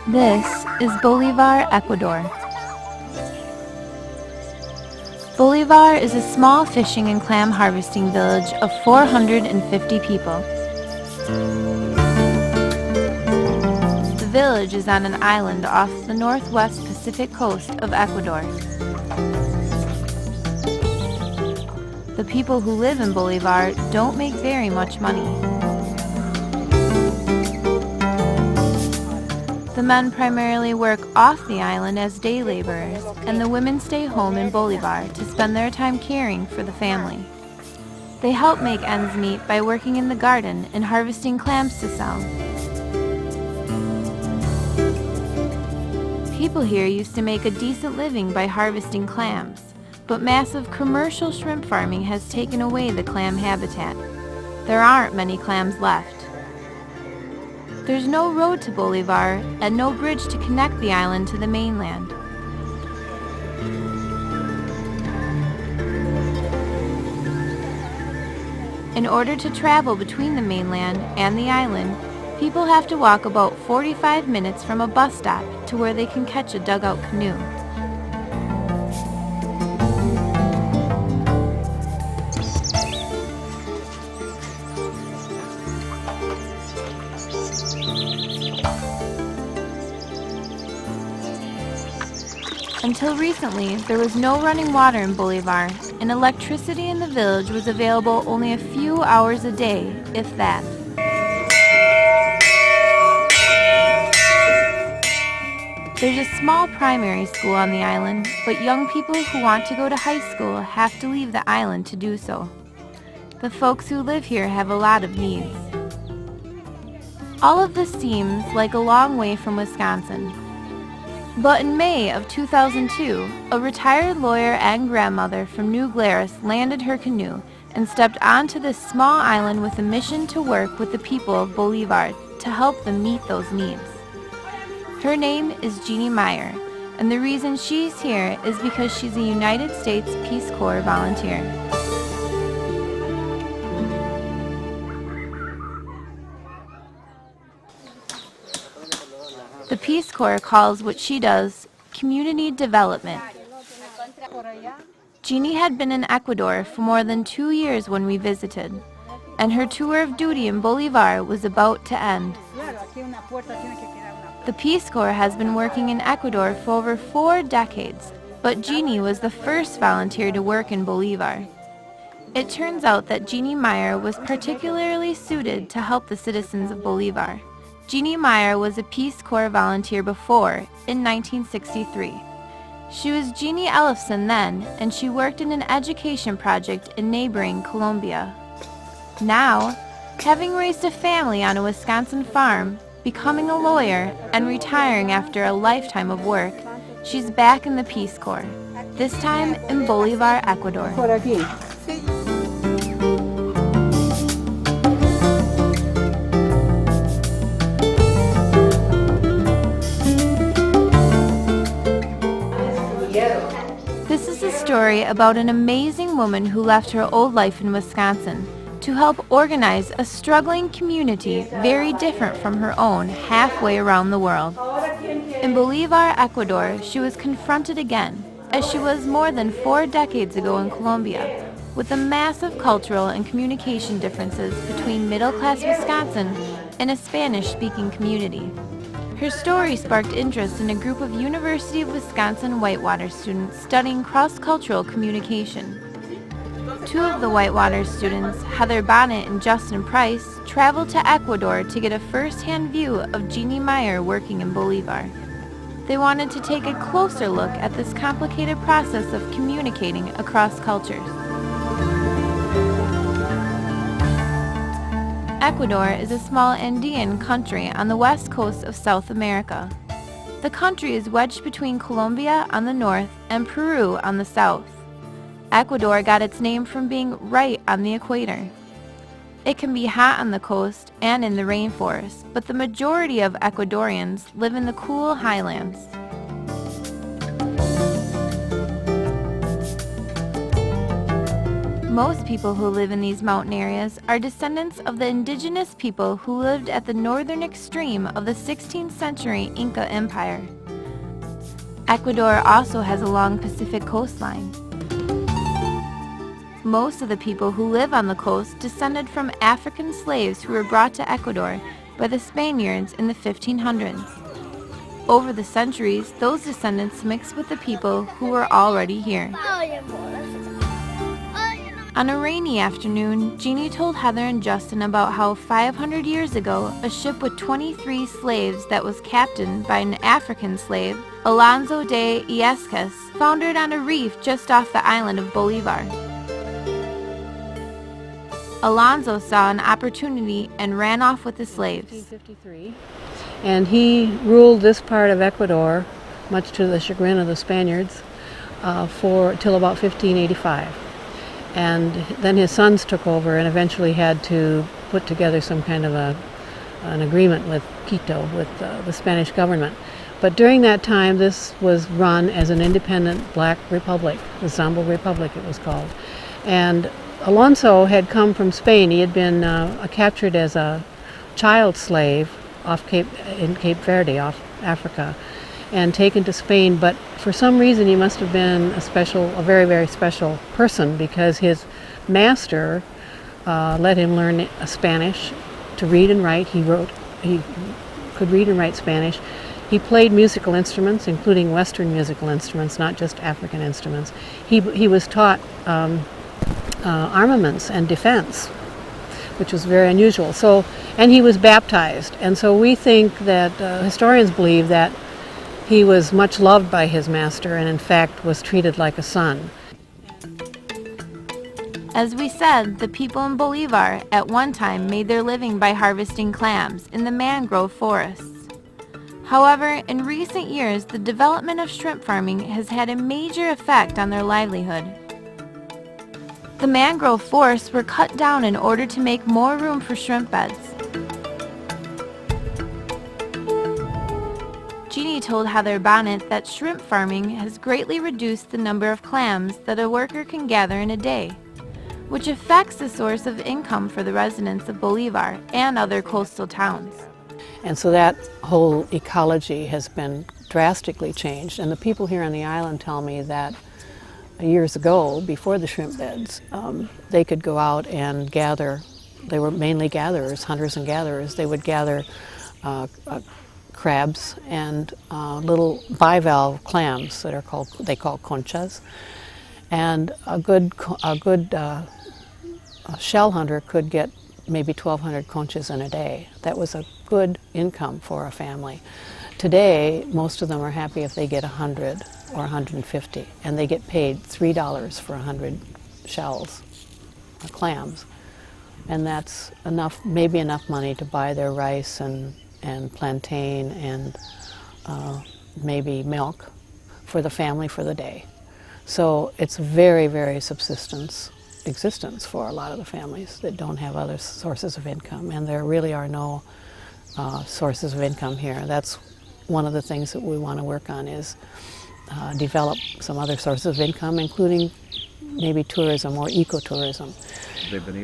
This is Bolívar, Ecuador. Bolívar is a small fishing and clam harvesting village of 450 people. The village is on an island off the northwest Pacific coast of Ecuador. The people who live in Bolívar don't make very much money. The men primarily work off the island as day laborers, and the women stay home in Bolívar to spend their time caring for the family. They help make ends meet by working in the garden and harvesting clams to sell. People here used to make a decent living by harvesting clams, but massive commercial shrimp farming has taken away the clam habitat. There aren't many clams left. There's no road to Bolívar and no bridge to connect the island to the mainland. In order to travel between the mainland and the island, people have to walk about 45 minutes from a bus stop to where they can catch a dugout canoe. Until recently, there was no running water in Bolívar, and electricity in the village was available only a few hours a day, if that. There's a small primary school on the island, but young people who want to go to high school have to leave the island to do so. The folks who live here have a lot of needs. All of this seems like a long way from Wisconsin. But in May of 2002, a retired lawyer and grandmother from New Glarus landed her canoe and stepped onto this small island with a mission to work with the people of Bolívar to help them meet those needs. Her name is Jeannie Meyer, and the reason she's here is because she's a United States Peace Corps volunteer. The Peace Corps calls what she does community development. Jeannie had been in Ecuador for more than 2 years when we visited, and her tour of duty in Bolívar was about to end. The Peace Corps has been working in Ecuador for over 4 decades, but Jeannie was the first volunteer to work in Bolívar. It turns out that Jeannie Meyer was particularly suited to help the citizens of Bolívar. Jeannie Meyer was a Peace Corps volunteer before, in 1963. She was Jeannie Ellefson then, and she worked in an education project in neighboring Colombia. Now, having raised a family on a Wisconsin farm, becoming a lawyer, and retiring after a lifetime of work, she's back in the Peace Corps, this time in Bolívar, Ecuador. This is a story about an amazing woman who left her old life in Wisconsin to help organize a struggling community very different from her own halfway around the world. In Bolívar, Ecuador, she was confronted again, as she was more than 4 decades ago in Colombia, with the massive cultural and communication differences between middle-class Wisconsin and a Spanish-speaking community. Her story sparked interest in a group of University of Wisconsin Whitewater students studying cross-cultural communication. 2 of the Whitewater students, Heather Bonnet and Justin Price, traveled to Ecuador to get a first-hand view of Jeannie Meyer working in Bolívar. They wanted to take a closer look at this complicated process of communicating across cultures. Ecuador is a small Andean country on the west coast of South America. The country is wedged between Colombia on the north and Peru on the south. Ecuador got its name from being right on the equator. It can be hot on the coast and in the rainforest, but the majority of Ecuadorians live in the cool highlands. Most people who live in these mountain areas are descendants of the indigenous people who lived at the northern extreme of the 16th century Inca Empire. Ecuador also has a long Pacific coastline. Most of the people who live on the coast descended from African slaves who were brought to Ecuador by the Spaniards in the 1500s. Over the centuries, those descendants mixed with the people who were already here. On a rainy afternoon, Jeannie told Heather and Justin about how 500 years ago, a ship with 23 slaves that was captained by an African slave, Alonso de Illescas, foundered on a reef just off the island of Bolívar. Alonso saw an opportunity and ran off with the slaves. 1853. And he ruled this part of Ecuador, much to the chagrin of the Spaniards, till about 1585. And then his sons took over and eventually had to put together some kind of an agreement with Quito, with the Spanish government. But during that time, this was run as an independent black republic, the Zambo Republic it was called. And Alonso had come from Spain. He had been captured as a child slave in Cape Verde, off Africa, and taken to Spain. But for some reason, he must have been a very, very special person, because his master let him learn Spanish to read and write. He could read and write Spanish. He played musical instruments, including Western musical instruments, not just African instruments. He was taught armaments and defense, which was very unusual. And he was baptized. And so we think that historians believe that he was much loved by his master and in fact was treated like a son. As we said, the people in Bolívar at one time made their living by harvesting clams in the mangrove forests. However, in recent years, the development of shrimp farming has had a major effect on their livelihood. The mangrove forests were cut down in order to make more room for shrimp beds. Jeannie told Heather Bonnet that shrimp farming has greatly reduced the number of clams that a worker can gather in a day, which affects the source of income for the residents of Bolívar and other coastal towns. And so that whole ecology has been drastically changed. And the people here on the island tell me that years ago, before the shrimp beds, they could go out and gather. They were mainly gatherers, hunters and gatherers. They would gather crabs and little bivalve clams that they call conchas. And a good shell hunter could get maybe 1,200 conchas in a day. That was a good income for a family. Today, most of them are happy if they get 100 or 150, and they get paid $3 for 100 shells or clams. And that's enough, maybe enough money to buy their rice and plantain and maybe milk for the family for the day. So it's very, very existence for a lot of the families that don't have other sources of income, and there really are no sources of income here. That's one of the things that we want to work on, is develop some other sources of income, including maybe tourism or ecotourism. ¿De venir